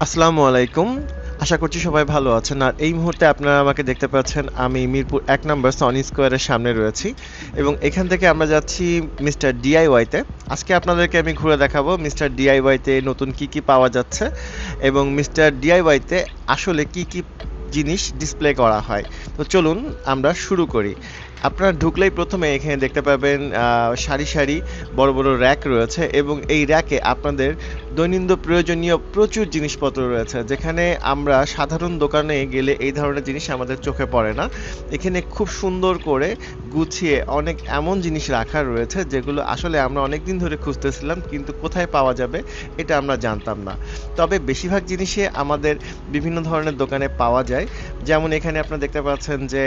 আসসালামু আলাইকুম। আশা করছি সবাই ভালো আছেন। আর এই মুহূর্তে আপনারা আমাকে দেখতে পাচ্ছেন আমি মিরপুর ১ নম্বর সনি স্কয়ারের সামনে রয়েছি এবং এখান থেকে আমরা যাচ্ছি মিস্টার ডিআইওয়াই তে। আজকে আপনাদেরকে আমি ঘুরে দেখাবো মিস্টার ডিআইওয়াই তে নতুন কি, কি পাওয়া যাচ্ছে এবং মিস্টার ডিআইওয়াই তে আসলে কি, কি জিনিস ডিসপ্লে করা হয়। তো চলুন আমরা শুরু করি। আপনারা ঢুকলেই প্রথমে এখানে দেখতে পাবেন সারি, সারি বড়, বড় র‍্যাক রয়েছে এবং এই র‍্যাকে আপনাদের দৈনন্দিন প্রয়োজনীয় প্রচুর জিনিসপত্র রয়েছে, যেখানে আমরা সাধারণ দোকানে গেলে এই ধরনের জিনিস আমাদের চোখে পড়ে না। এখানে খুব সুন্দর করে গুছিয়ে অনেক এমন জিনিস রাখা রয়েছে যেগুলো আসলে আমরা অনেকদিন ধরে খুঁজতেছিলাম, কিন্তু কোথায় পাওয়া যাবে এটা আমরা জানতাম না। তবে বেশিরভাগ জিনিসই আমাদের বিভিন্ন ধরনের দোকানে পাওয়া যায়। যেমন এখানে আপনারা দেখতে পাচ্ছেন যে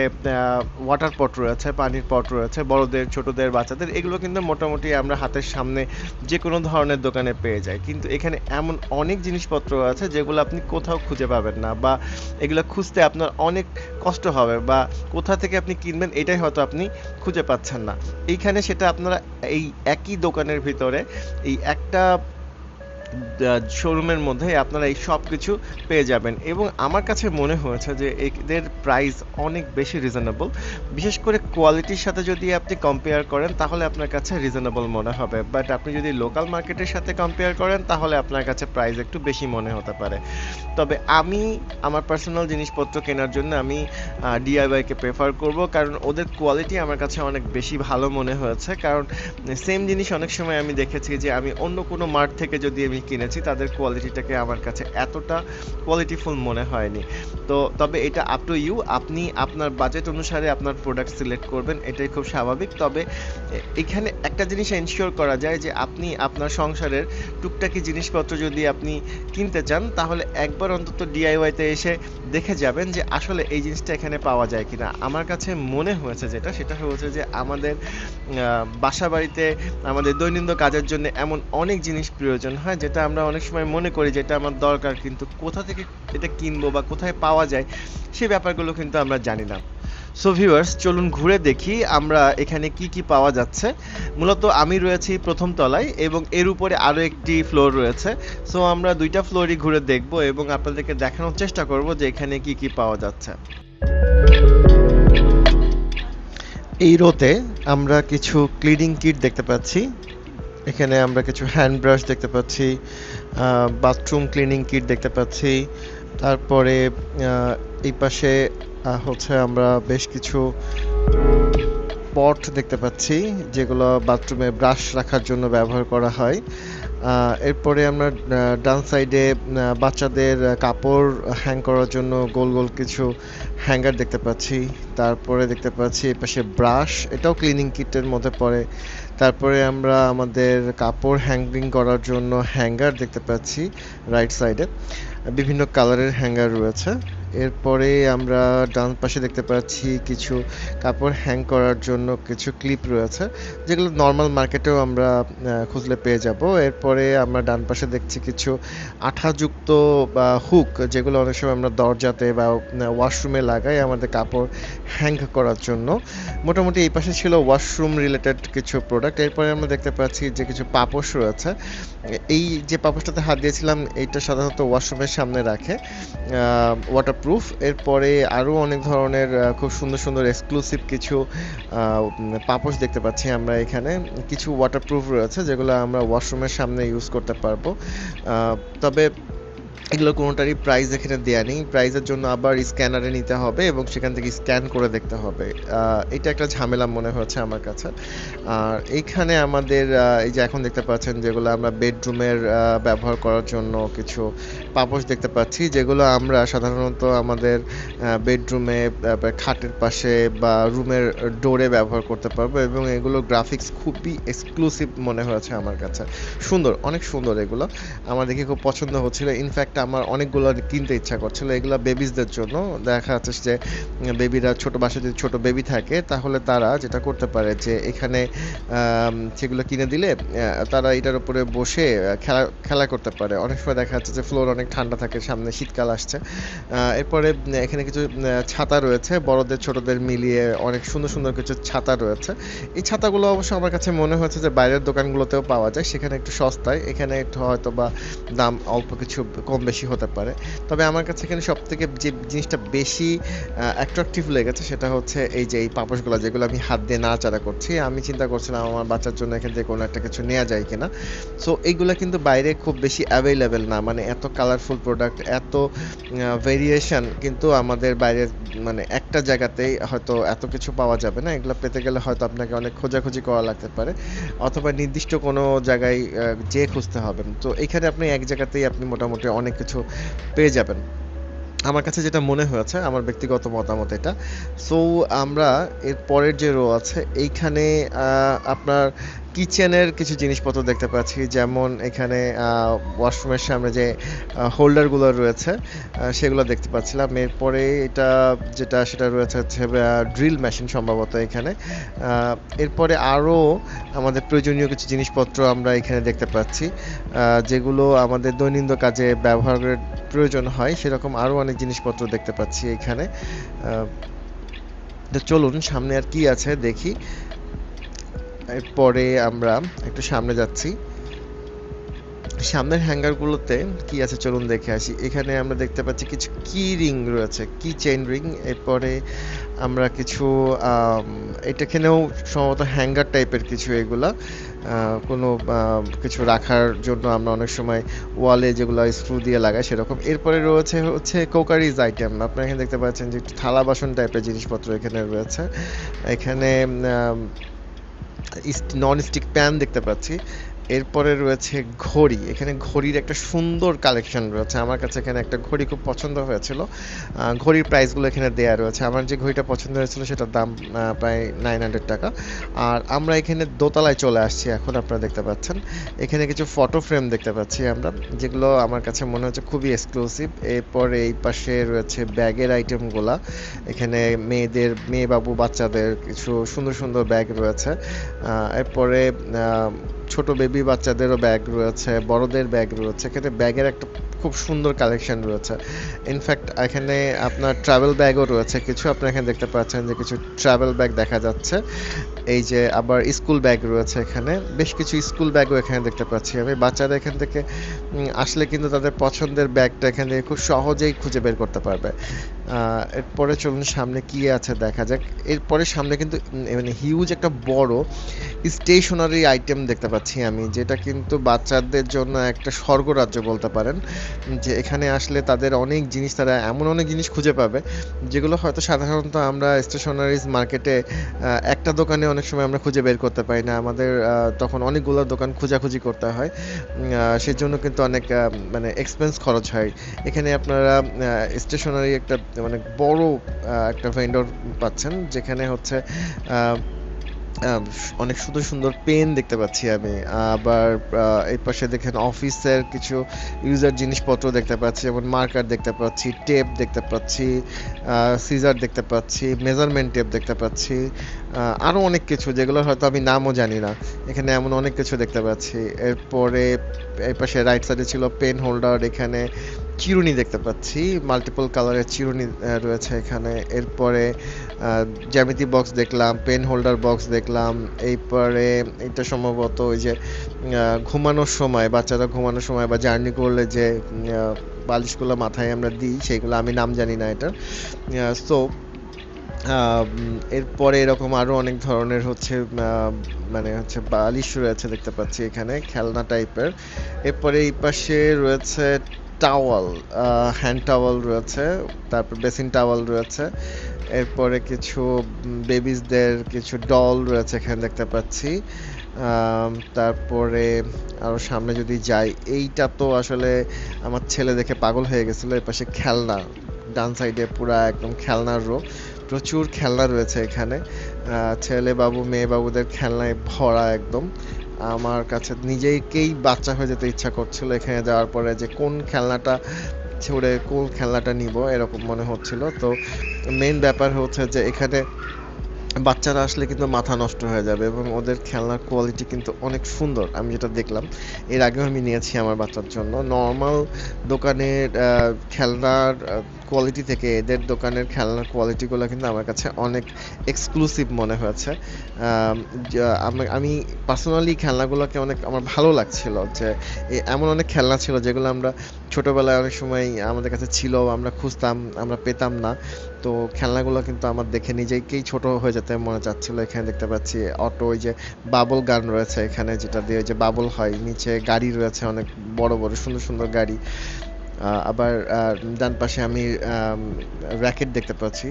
ওয়াটার পট রয়েছে, পানির পট রয়েছে, বড়দের, ছোটদের, বাচ্চাদের, এগুলো কিন্তু মোটামুটি আমরা হাতের সামনে যে কোনো ধরনের দোকানে পেয়ে যাই। কিন্তু এখানে এমন অনেক জিনিসপত্র আছে যেগুলো আপনি কোথাও খুঁজে পাবেন না, বা এগুলো খুঁজতে আপনার অনেক কষ্ট হবে, বা কোথা থেকে আপনি কিনবেন এটাই হয়তো আপনি খুঁজে পাচ্ছেন না। এইখানে সেটা আপনারা এই একই দোকানের ভিতরে এই একটা শোরুমের মধ্যে আপনারা এই সব কিছু পেয়ে যাবেন এবং আমার কাছে মনে হয়েছে যে এদের প্রাইস অনেক বেশি রিজনেবল। বিশেষ করে কোয়ালিটির সাথে যদি আপনি কম্পেয়ার করেন তাহলে আপনার কাছে রিজনেবল মনে হবে, বাট আপনি যদি লোকাল মার্কেটের সাথে কম্পেয়ার করেন তাহলে আপনার কাছে প্রাইস একটু বেশি মনে হতে পারে। তবে আমি আমার পার্সোনাল জিনিসপত্র কেনার জন্য আমি ডিআইওয়াইকে প্রেফার করব, কারণ ওদের কোয়ালিটি আমার কাছে অনেক বেশি ভালো মনে হয়েছে। কারণ সেম জিনিস অনেক সময় আমি দেখেছি যে আমি অন্য কোনো মার্ট থেকে যদি আমি কিনেছি তাদের কোয়ালিটিটাকে আমার কাছে এতটা কোয়ালিটিফুল মনে হয়নি। তো তবে এটা আপ টু ইউ, আপনি আপনার বাজেট অনুসারে আপনার প্রোডাক্ট সিলেক্ট করবেন, এটাই খুব স্বাভাবিক। তবে এখানে একটা জিনিস এনশিওর করা যায় যে আপনি আপনার সংসারের টুকটাকি জিনিসপত্র যদি আপনি কিনতে চান তাহলে একবার অন্তত ডিআইওয়াইতে এসে দেখে যাবেন যে আসলে এই জিনিসটা এখানে পাওয়া যায় কিনা। আমার কাছে মনে হয়েছে সেটা হয়েছে যে আমাদের বাসা বাড়িতে আমাদের দৈনন্দিন কাজের জন্য এমন অনেক জিনিস প্রয়োজন হয় যেটা আমরা অনেক সময় মনে করি যেটা আমার দরকার, কিন্তু কোথা থেকে এটা কিনবো বা কোথায় পাওয়া যায় সেই ব্যাপারগুলো কিন্তু আমরা জানি না। সো ভিউয়ার্স, চলুন ঘুরে দেখি আমরা এখানে কি কি পাওয়া যাচ্ছে। মূলত আমি রয়েছি প্রথম তলায় এবং এর উপরে আরও একটি ফ্লোর রয়েছে। সো আমরা দুইটা ফ্লোরই ঘুরে দেখব এবং আপনাদেরকে দেখানোর চেষ্টা করব যে এখানে কি কি পাওয়া যাচ্ছে। এই রোতে আমরা কিছু ক্লিনিং কিট দেখতে পাচ্ছি। এখানে আমরা কিছু হ্যান্ড ব্রাশ দেখতে পাচ্ছি, বাথরুম ক্লিনিং কিট দেখতে পাচ্ছি। তারপরে এই পাশে হচ্ছে আমরা বেশ কিছু পট দেখতে পাচ্ছি যেগুলো বাথরুমে ব্রাশ রাখার জন্য ব্যবহার করা হয়। এরপরে আমরা ডান সাইডে বাচ্চাদের কাপড় হ্যাং করার জন্য গোল গোল কিছু হ্যাঙ্গার দেখতে পাচ্ছি। তারপরে দেখতে পাচ্ছি এপাশে ব্রাশ, এটাও ক্লিনিং কিটের মধ্যে পড়ে। তারপরে আমরা আমাদের কাপড় হ্যাঙ্গিং করার জন্য হ্যাঙ্গার দেখতে পাচ্ছি রাইট সাইডে, বিভিন্ন কালারের হ্যাঙ্গার রয়েছে। এরপরে আমরা ডান পাশে দেখতে পাচ্ছি কিছু কাপড় হ্যাং করার জন্য কিছু ক্লিপ রয়েছে, যেগুলো নর্মাল মার্কেটেও আমরা খুঁজলে পেয়ে যাব। এরপরে আমরা ডান পাশে দেখছি কিছু আঠাযুক্ত বা হুক, যেগুলো অনেক সময় আমরা দরজাতে বা ওয়াশরুমে লাগাই আমাদের কাপড় হ্যাং করার জন্য। মোটামুটি এই পাশে ছিল ওয়াশরুম রিলেটেড কিছু প্রোডাক্ট। এরপরে আমরা দেখতে পাচ্ছি যে কিছু পাপোশ রয়েছে। এই যে পাপোশটাতে হাত দিয়েছিলাম এইটা সাধারণত ওয়াশরুমের সামনে রাখে, ওয়াটারপ্রুফ। এরপরে আরও অনেক ধরনের খুব সুন্দর সুন্দর এক্সক্লুসিভ কিছু পাপোশ দেখতে পাচ্ছি আমরা এখানে। কিছু ওয়াটারপ্রুফ রয়েছে যেগুলো আমরা ওয়াশরুমের সামনে ইউজ করতে পারবো। তবে এগুলো কোনোটারই প্রাইস এখানে দেয়া নেই, প্রাইসের জন্য আবার স্ক্যানারে নিতে হবে এবং সেখান থেকে স্ক্যান করে দেখতে হবে। এটা একটা ঝামেলা মনে হচ্ছে আমার কাছে। আর এইখানে আমাদের এই যে এখন দেখতে পাচ্ছেন যেগুলো আমরা বেডরুমের ব্যবহার করার জন্য কিছু পাপোশ দেখতে পাচ্ছি, যেগুলো আমরা সাধারণত আমাদের বেডরুমে, খাটের পাশে বা রুমের ডোরে ব্যবহার করতে পারবো এবং এগুলো গ্রাফিক্স খুবই এক্সক্লুসিভ মনে হয়েছে আমার কাছে। সুন্দর, অনেক সুন্দর এগুলো, আমার দেখে খুব পছন্দ হচ্ছিল। ইনফ্যাক্ট আমার অনেকগুলো কিনতে ইচ্ছা করছিল। এগুলো বেবিসদের জন্য। দেখা যাচ্ছে যে বেবিরা বাসায় যদি ছোট বেবি থাকে তাহলে তারা যেটা করতে পারে যে এখানে সেগুলো কিনে দিলে তারা এটার উপরে বসে খেলা খেলা করতে পারে। অনেক সময় দেখা যাচ্ছে যে ফ্লোর অনেক ঠান্ডা থাকে, সামনে শীতকাল আসছে। এরপরে এখানে কিছু ছাতা রয়েছে, বড়দের ছোটদের মিলিয়ে অনেক সুন্দর সুন্দর কিছু ছাতা রয়েছে। এই ছাতাগুলো অবশ্য আমার কাছে মনে হচ্ছে যে বাইরের দোকানগুলোতেও পাওয়া যায়, সেখানে একটু সস্তায়, এখানে একটু হয়তো বা দাম অল্প কিছু কম বেশি হতে পারে। তবে আমার কাছে এখানে সবথেকে যে জিনিসটা বেশি অ্যাট্রাকটিভ লেগেছে সেটা হচ্ছে এই যে এই পাপোশগুলো যেগুলো আমি হাত দিয়ে নাড়াচাড়া করছি। আমি চিন্তা করছিলাম আমার বাচ্চার জন্য এখান থেকে কোনো একটা কিছু নেওয়া যায় কিনা। সো এইগুলা কিন্তু বাইরে খুব বেশি অ্যাভেইলেবল না, মানে এত কালারফুল প্রোডাক্ট, এত ভেরিয়েশন কিন্তু আমাদের বাইরে মানে একটা জায়গাতেই হয়তো এত কিছু পাওয়া যাবে না। এগুলো পেতে গেলে হয়তো আপনাকে অনেক খোঁজাখুঁজি করা লাগতে পারে, অথবা নির্দিষ্ট কোনো জায়গায় যেয়ে খুঁজতে হবে। তো এখানে আপনি এক জায়গাতেই আপনি মোটামুটি অনেক কিছু পেয়ে যাবেন। আমার কাছে যেটা মনে হয়েছে, আমার ব্যক্তিগত মতামত এটা। সো আমরা এর পরের যে রো আছে এইখানে আপনার কিচেনের কিছু জিনিসপত্র দেখতে পাচ্ছি, যেমন এখানে ওয়াশরুমের সামনে যে হোল্ডারগুলো রয়েছে সেগুলো দেখতে পাচ্ছিলাম। এরপরে এটা যেটা সেটা রয়েছে হচ্ছে ড্রিল মেশিন সম্ভবত এখানে। এরপরে আরও আমাদের প্রয়োজনীয় কিছু জিনিসপত্র আমরা এখানে দেখতে পাচ্ছি, যেগুলো আমাদের দৈনন্দিন কাজে ব্যবহারের প্রয়োজন হয়, সেরকম আরও অনেক জিনিসপত্র দেখতে পাচ্ছি এখানে। তো চলুন সামনে আর কি আছে দেখি। এরপরে আমরা একটু সামনে যাচ্ছি, সামনের হ্যাঙ্গারগুলোতে কি আছে চলুন দেখে আসি। এখানে আমরা দেখতে পাচ্ছি কিছু কি রিং রয়েছে, কি চেইন রিং। এরপরে আমরা কিছু এটাখানেও সম্ভবত হ্যাঙ্গার টাইপের কিছু, এগুলা কোনো কিছু রাখার জন্য আমরা অনেক সময় ওয়ালে যেগুলো স্ক্রু দিয়ে লাগাই সেরকম। এরপরে রয়েছে হচ্ছে কোকারিজ আইটেম, আপনারা এখানে দেখতে পাচ্ছেন যে থালা বাসন টাইপের জিনিসপত্র এখানে রয়েছে। এখানে নন স্টিক প্যান দেখতে পাচ্ছি। এরপরে রয়েছে ঘড়ি, এখানে ঘড়ির একটা সুন্দর কালেকশন রয়েছে। আমার কাছে এখানে একটা ঘড়ি খুব পছন্দ হয়েছিল, ঘড়ির প্রাইসগুলো এখানে দেয়া রয়েছে। আমার যে ঘড়িটা পছন্দ হয়েছিল সেটার দাম প্রায় 900 টাকা। আর আমরা এখানে দোতলায় চলে আসছি এখন, আপনারা দেখতে পাচ্ছেন এখানে কিছু ফটো ফ্রেম দেখতে পাচ্ছি আমরা, যেগুলো আমার কাছে মনে হচ্ছে খুবই এক্সক্লুসিভ। এরপরে এই পাশে রয়েছে ব্যাগের আইটেমগুলা, এখানে মেয়ে বাবু বাচ্চাদের কিছু সুন্দর সুন্দর ব্যাগ রয়েছে। এরপরে ছোট বেবি বাচ্চাদেরও ব্যাগ রয়েছে, বড়দের ব্যাগ রয়েছে। এখানে ব্যাগের একটা খুব সুন্দর কালেকশন রয়েছে। ইনফ্যাক্ট এখানে আপনার ট্রাভেল ব্যাগও রয়েছে কিছু, আপনারা এখানে দেখতে পাচ্ছেন যে কিছু ট্রাভেল ব্যাগ দেখা যাচ্ছে। এই যে আবার স্কুল ব্যাগ রয়েছে, এখানে বেশ কিছু স্কুল ব্যাগও এখানে দেখতে পাচ্ছি আমি। বাচ্চারা এখান থেকে আসলে কিন্তু তাদের পছন্দের ব্যাগটা এখান থেকে খুব সহজেই খুঁজে বের করতে পারবে। এরপরে চলুন সামনে কি আছে দেখা যাক। এরপরে সামনে কিন্তু মানে হিউজ একটা বড় স্টেশনারি আইটেম দেখতে পাচ্ছি আমি, যেটা কিন্তু বাচ্চাদের জন্য একটা স্বর্গরাজ্য বলতে পারেন। যে এখানে আসলে তাদের অনেক জিনিস, তারা এমন অনেক জিনিস খুঁজে পাবে যেগুলো হয়তো সাধারণত আমরা স্টেশনারিজ মার্কেটে একটা দোকানে অনেক সময় আমরা খুঁজে বের করতে পারি না, আমাদের তখন অনেকগুলো দোকান খোঁজাখুঁজি করতে হয়। সেজন্য কিন্তু অনেক মানে এক্সপেন্স খরচ হয়। এখানে আপনারা স্টেশনারি একটা মানে বড় একটা ভেন্ডর পাচ্ছেন, যেখানে হচ্ছে অনেক সুন্দর সুন্দর পেন দেখতে পাচ্ছি আমি। আবার এই পাশে দেখেন অফিসের কিছু ইউজার জিনিসপত্র দেখতে পাচ্ছি, যেমন মার্কার দেখতে পাচ্ছি, টেপ দেখতে পাচ্ছি, সিজার দেখতে পাচ্ছি, মেজারমেন্ট টেপ দেখতে পাচ্ছি, আরও অনেক কিছু যেগুলো হয়তো আমি নামও জানি না। এখানে এমন অনেক কিছু দেখতে পাচ্ছি। এরপরে এই পাশে রাইট সাইডে ছিল পেন হোল্ডার, এখানে চিরুনি দেখতে পাচ্ছি, মাল্টিপল কালারের চিরুনি রয়েছে এখানে। এরপরে জ্যামিতি বক্স দেখলাম, পেন হোল্ডার বক্স দেখলাম। এরপরে এটা সম্ভবত ওই যে ঘুমানোর সময়, বাচ্চারা ঘুমানোর সময় বা জার্নি করলে যে বালিশগুলো মাথায় আমরা দিই, সেইগুলো আমি নাম জানি না এটার। সো এরপরে এরকম আরও অনেক ধরনের হচ্ছে মানে হচ্ছে বালিশ রয়েছে দেখতে পাচ্ছি এখানে, খেলনা টাইপের। এরপরে এই পাশে রয়েছে টাওয়াল, হ্যান্ড টাওয়াল রয়েছে, তারপর বেসিন টাওয়াল রয়েছে। এরপরে কিছু বেবিসদের কিছু ডল রয়েছে এখানে দেখতে পাচ্ছি। তারপরে আরও সামনে যদি যাই, এইটা তো আসলে আমার ছেলে দেখে পাগল হয়ে গেছিলো। এর পাশে খেলনা, ডান সাইডে পুরা একদম খেলনার রো, প্রচুর খেলনা রয়েছে এখানে। ছেলে বাবু মেয়ে বাবুদের খেলনায় ভরা একদম। আমার কাছে নিজেকেই বাচ্চা হয়ে যেতে ইচ্ছা করছিল এখানে যাওয়ার পরে, যে কোন খেলনাটা ছুড়ে কোন খেলনাটা নিব এরকম মনে হচ্ছিল। তো মেইন ব্যাপার হচ্ছে যে এখানে বাচ্চারা আসলে কিন্তু মাথা নষ্ট হয়ে যাবে এবং ওদের খেলনার কোয়ালিটি কিন্তু অনেক সুন্দর। আমি যেটা দেখলাম, এর আগেও আমি নিয়েছি আমার বাচ্চার জন্য। নরমাল দোকানের খেলনার কোয়ালিটি থেকে এদের দোকানের খেলনার কোয়ালিটিগুলো কিন্তু আমার কাছে অনেক এক্সক্লুসিভ মনে হয়েছে। আম আমি পার্সোনালি খেলনাগুলোকে অনেক আমার ভালো লাগছিল যে এমন অনেক খেলনা ছিল যেগুলো আমরা ছোটবেলায় অনেক সময় আমাদের কাছে ছিল, আমরা খুঁজতাম, আমরা পেতাম না। তো খেলনাগুলো কিন্তু আমার দেখে নিজেকেই ছোট হয়ে যেতে মনে চাচ্ছিল। এখানে দেখতে পাচ্ছি অটো, ওই যে বাবল গান রয়েছে এখানে, যেটা দিয়ে যে বাবল হয়, নিচে গাড়ি রয়েছে অনেক বড় বড় সুন্দর সুন্দর গাড়ি। আবার ডান পাশে আমি র্যাকেট দেখতে পাচ্ছি,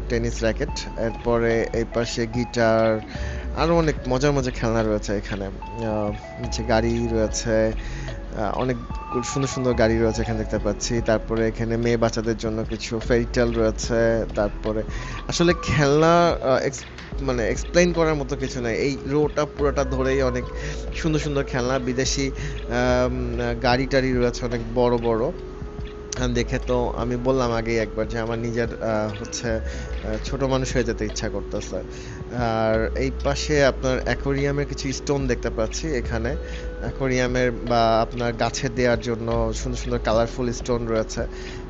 টেনিস র্যাকেট। এরপরে এই পাশে গিটার, আরো অনেক মজার মজার খেলনা রয়েছে এখানে। নিচে গাড়ি রয়েছে, অনেক সুন্দর সুন্দর গাড়ি রয়েছে এখানে দেখতে পাচ্ছি। তারপরে এখানে মেয়ে বাচ্চাদের জন্য কিছু ফেরিটেল রয়েছে। তারপরে আসলে খেলনা মানে এক্সপ্লেইন করার মতো কিছু নাই, এই রোটা পুরোটা ধরেই অনেক সুন্দর সুন্দর খেলনা। বিদেশি গাড়ি টাড়ি রয়েছে অনেক বড় বড়। দেখে তো আমি বললাম আগেই একবার যে আমার নিজের ছোট মানুষ হয়ে যেতে ইচ্ছা করতেছে। আর এই পাশে আপনার অ্যাকোরিয়ামের কিছু স্টোন দেখতে পাচ্ছি এখানে। অ্যাকোরিয়ামের বা আপনার গাছে দেওয়ার জন্য সুন্দর সুন্দর কালারফুল স্টোন রয়েছে।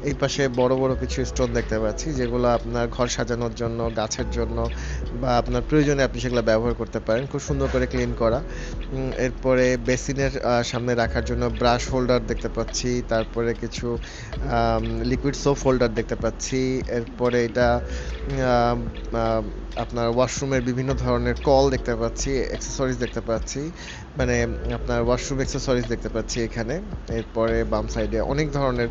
এই পাশে বড় বড় কিছু স্টোন দেখতে পাচ্ছি যেগুলো আপনার ঘর সাজানোর জন্য, গাছের জন্য বা আপনার প্রয়োজনে আপনি সেগুলো ব্যবহার করতে পারেন, খুব সুন্দর করে ক্লিন করা। এরপরে বেসিনের সামনে রাখার জন্য ব্রাশ হোল্ডার দেখতে পাচ্ছি। তারপরে কিছু লিকুইড সোপ হোল্ডার দেখতে পাচ্ছি। এরপরে এটা আম, আম, আপনার ওয়াশরুমের বিভিন্ন ধরনের কল দেখতে পাচ্ছি, অ্যাক্সেসরিজ দেখতে পাচ্ছি, মানে আপনার ওয়াশরুম অ্যাক্সেসরিজ দেখতে পাচ্ছি এখানে। এরপরে বাম সাইডে অনেক ধরনের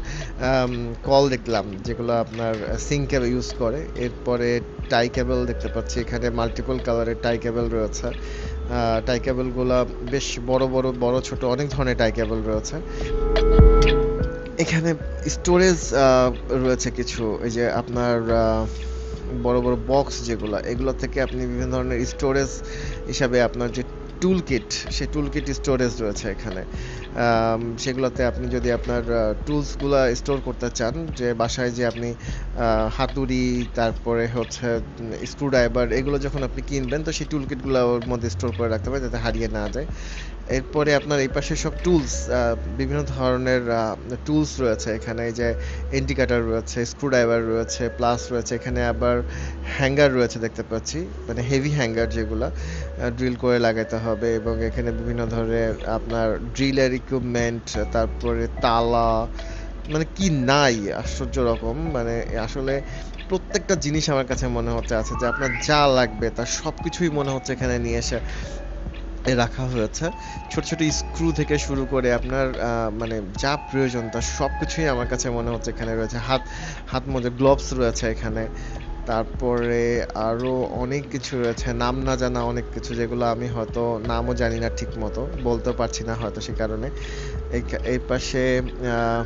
কল দেখলাম যেগুলো আপনার সিঙ্কে ইউজ করে। এরপরে টাই কেবল দেখতে পাচ্ছি এখানে, মাল্টিপল কালারের টাই কেবল রয়েছে। টাই কেবলগুলো বেশ বড় বড় বড় ছোট অনেক ধরনের টাই কেবল রয়েছে এখানে। স্টোরেজ রয়েছে কিছু, এই যে আপনার বড় বড় বক্স যেগুলা, এগুলো থেকে আপনি বিভিন্ন ধরনের স্টোরেজ হিসাবে আপনার যে টুল কিট, সেই টুল কিট স্টোরেজ রয়েছে এখানে। সেগুলোতে আপনি যদি আপনার টুলসগুলা স্টোর করতে চান, যে বাসায় যে আপনি হাতুড়ি, তারপরে স্ক্রুড্রাইভার, এগুলো যখন আপনি কিনবেন তো সেই টুল কিটগুলো ওর মধ্যে স্টোর করে রাখতে পারেন যাতে হারিয়ে না যায়। এরপরে আপনার এই পাশে সব টুলস, বিভিন্ন ধরনের টুলস রয়েছে এখানে। এই যে ইন্ডিকেটর রয়েছে, স্ক্রুড্রাইভার রয়েছে, প্লাস রয়েছে এখানে আবার হ্যাঙ্গার রয়েছে দেখতে পাচ্ছি, মানে হেভি হ্যাঙ্গার যেগুলা ড্রিল করে লাগাতে হবে। এবং এখানে বিভিন্ন ধরনের আপনার ড্রিলের ইকুইপমেন্ট, তারপরে তালা, মানে কি নাই আশ্চর্য রকম। মানে আসলে প্রত্যেকটা জিনিস আমার কাছে মনে হচ্ছে আছে যে আপনার যা লাগবে তার সবকিছুই মনে হচ্ছে এখানে নিয়ে এসে রাখা হয়েছে। ছোট ছোট স্ক্রু থেকে শুরু করে আপনার মানে যা প্রয়োজন তার সবকিছুই আমার কাছে মনে হচ্ছে এখানে রয়েছে। হাত হাত মোজা, গ্লোভস রয়েছে এখানে। তারপরে আরো অনেক কিছু রয়েছে, নাম না জানা অনেক কিছু, যেগুলো আমি হয়তো নামও জানি না ঠিক মতো, বলতে পারছি না হয়তো সে কারণে। এই পাশে আহ,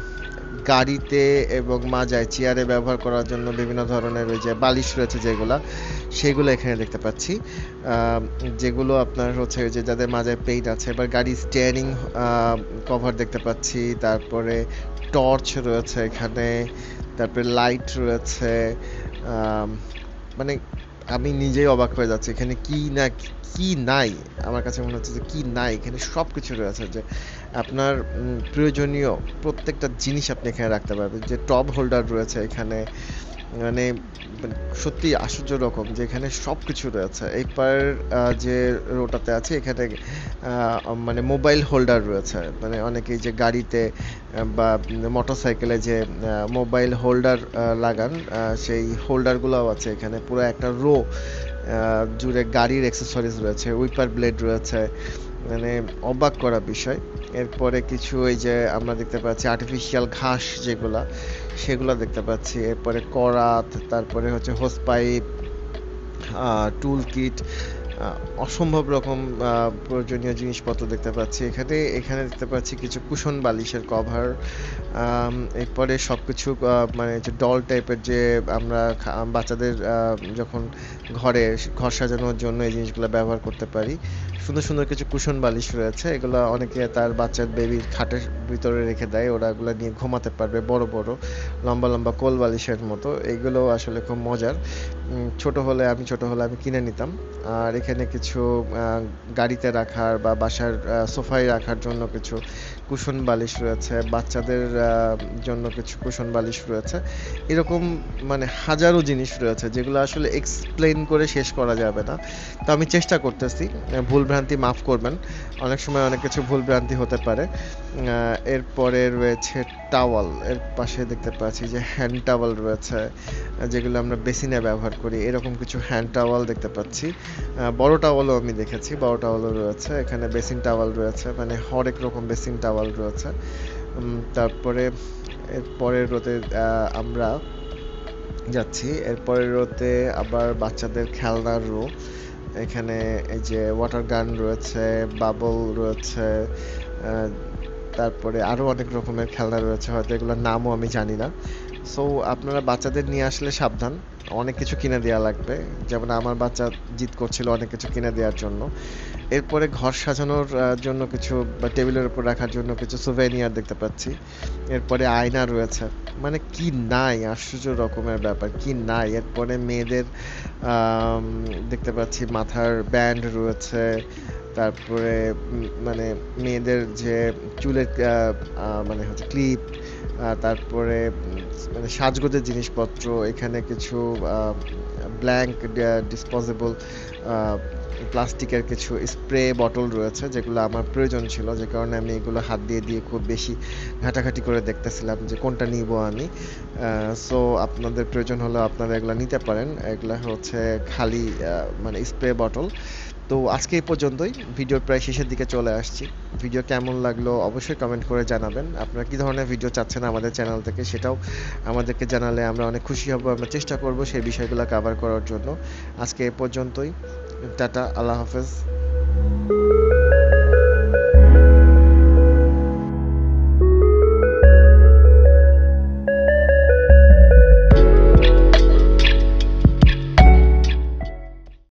গাড়িতে এবং মাজায় চেয়ারে ব্যবহার করার জন্য বিভিন্ন ধরনের ওই যে বালিশ রয়েছে যেগুলা, সেগুলো এখানে দেখতে পাচ্ছি। যেগুলো আপনার হচ্ছে ওই যে যাদের মাজায় পেইন আছে। এবার গাড়ি স্টিয়ারিং কভার দেখতে পাচ্ছি। তারপরে টর্চ রয়েছে এখানে। তারপরে লাইট রয়েছে। আম, মানে আমি নিজেই অবাক হয়ে যাচ্ছি এখানে কি না কি নাই। আমার কাছে মনে হচ্ছে যে কি নাই, এখানে সব কিছু রয়েছে যে আপনার প্রয়োজনীয় প্রত্যেকটা জিনিস আপনি এখানে রাখতে পারবেন। যে টব হোল্ডার রয়েছে এখানে, মানে মানে সত্যি আশ্চর্য রকম যে এখানে সব কিছু রয়েছে। এই পার যে রোটাতে আছে এখানে মানে মোবাইল হোল্ডার রয়েছে, মানে অনেকেই যে গাড়িতে বা মোটরসাইকেলে যে মোবাইল হোল্ডার লাগান, সেই হোল্ডারগুলোও আছে এখানে। পুরো একটা রো জুড়ে গাড়ির অ্যাক্সেসরিজ রয়েছে, উইপার ব্লেড রয়েছে, মানে অবাক করা বিষয়। এরপরে কিছু এই যে আমরা দেখতে পাচ্ছি আর্টিফিশিয়াল ঘাস যেগুলা, সেগুলো দেখতে পাচ্ছি। এরপরে করাত, তারপরে হোস পাইপ, টুল কিট, অসম্ভব রকম প্রয়োজনীয় জিনিসপত্র দেখতে পাচ্ছি এখানে। এখানে দেখতে পাচ্ছি কিছু কুশন বালিশের কভার, এরপরে সবকিছু মানে যে ডল টাইপের যে আমরা বাচ্চাদের যখন ঘর সাজানোর জন্য এই জিনিসগুলো ব্যবহার করতে পারি। সুন্দর সুন্দর কিছু কুশন বালিশ রয়েছে, এগুলো অনেকে তার বাচ্চার বেবির খাটের ভিতরে রেখে দেয়, ওরা এগুলো নিয়ে ঘুমাতে পারবে, বড় বড় লম্বা লম্বা কোল বালিশের মতো। এগুলো আসলে খুব মজার। আমি ছোট হলে আমি কিনে নিতাম। আর এখানে কিছু গাড়িতে রাখার বা বাসার সোফায় রাখার জন্য কিছু কুশন বালিশ রয়েছে, বাচ্চাদের জন্য কিছু কুশন বালিশ রয়েছে। এরকম মানে হাজারো জিনিস রয়েছে যেগুলো আসলে এক্সপ্লেন করে শেষ করা যাবে না। তো আমি চেষ্টা করতেছি, ভুলভ্রান্তি মাফ করবেন, অনেক সময় অনেক কিছু ভুলভ্রান্তি হতে পারে। এরপরে রয়েছে টাওয়াল, এর পাশে দেখতে পাচ্ছি যে হ্যান্ড টাওয়াল রয়েছে, যেগুলো আমরা বেসিনে ব্যবহার করি, এরকম কিছু হ্যান্ড টাওয়াল দেখতে পাচ্ছি। বড় টাওয়ালও আমি দেখেছি, বড় টাওয়ালও রয়েছে এখানে, বেসিন টাওয়াল রয়েছে, মানে হরেক রকম বেসিন টাওয়াল রয়েছে। তারপরে এর পরের রোতে আমরা যাচ্ছি, এরপরের রোতে আবার বাচ্চাদের খেলনার রো। এখানে এই যে ওয়াটার গান রয়েছে, বাবল রয়েছে, আহ, তারপরে আরো অনেক রকমের খেলনা রয়েছে, হয়তো এগুলোর নামও আমি জানি না। সো আপনারা বাচ্চাদের নিয়ে আসলে সাবধান, অনেক কিছু কিনে দেওয়া লাগবে। যেমন আমার বাচ্চা জিদ করছিল অনেক কিছু কিনে দেওয়ার জন্য। এরপরে ঘর সাজানোর জন্য কিছু, বা টেবিলের উপর রাখার জন্য কিছু সুভেনিয়ার দেখতে পাচ্ছি। এরপরে আয়না রয়েছে, মানে কি নাই, আশ্চর্য রকমের ব্যাপার, কি নাই। এরপরে মেয়েদের আম, দেখতে পাচ্ছি মাথার ব্যান্ড রয়েছে। তারপরে মানে মেয়েদের যে চুলের মানে হচ্ছে ক্লিপ, তারপরে মানে সাজগোজের জিনিসপত্র, এখানে কিছু ব্ল্যাঙ্ক ডিসপোজেবল প্লাস্টিকের কিছু স্প্রে বটল রয়েছে, যেগুলো আমার প্রয়োজন ছিল, যে কারণে আমি এগুলো হাত দিয়ে দিয়ে খুব বেশি ঘাটাঘাটি করে দেখতেছিলাম যে কোনটা নিব আমি। সো আপনাদের প্রয়োজন হলে আপনারা এগুলো নিতে পারেন, এগুলো হচ্ছে খালি মানে স্প্রে বটল। তো আজকে এই পর্যন্তই, ভিডিওর প্রায় শেষের দিকে চলে আসছি। ভিডিও কেমন লাগলো অবশ্যই কমেন্ট করে জানাবেন। আপনারা কী ধরনের ভিডিও চাচ্ছেন আমাদের চ্যানেল থেকে সেটাও আমাদেরকে জানালে আমরা অনেক খুশি হব, আমরা চেষ্টা করব সেই বিষয়গুলো কভার করার জন্য। আজকে এ পর্যন্তই, টাটা, আল্লাহ হাফেজ।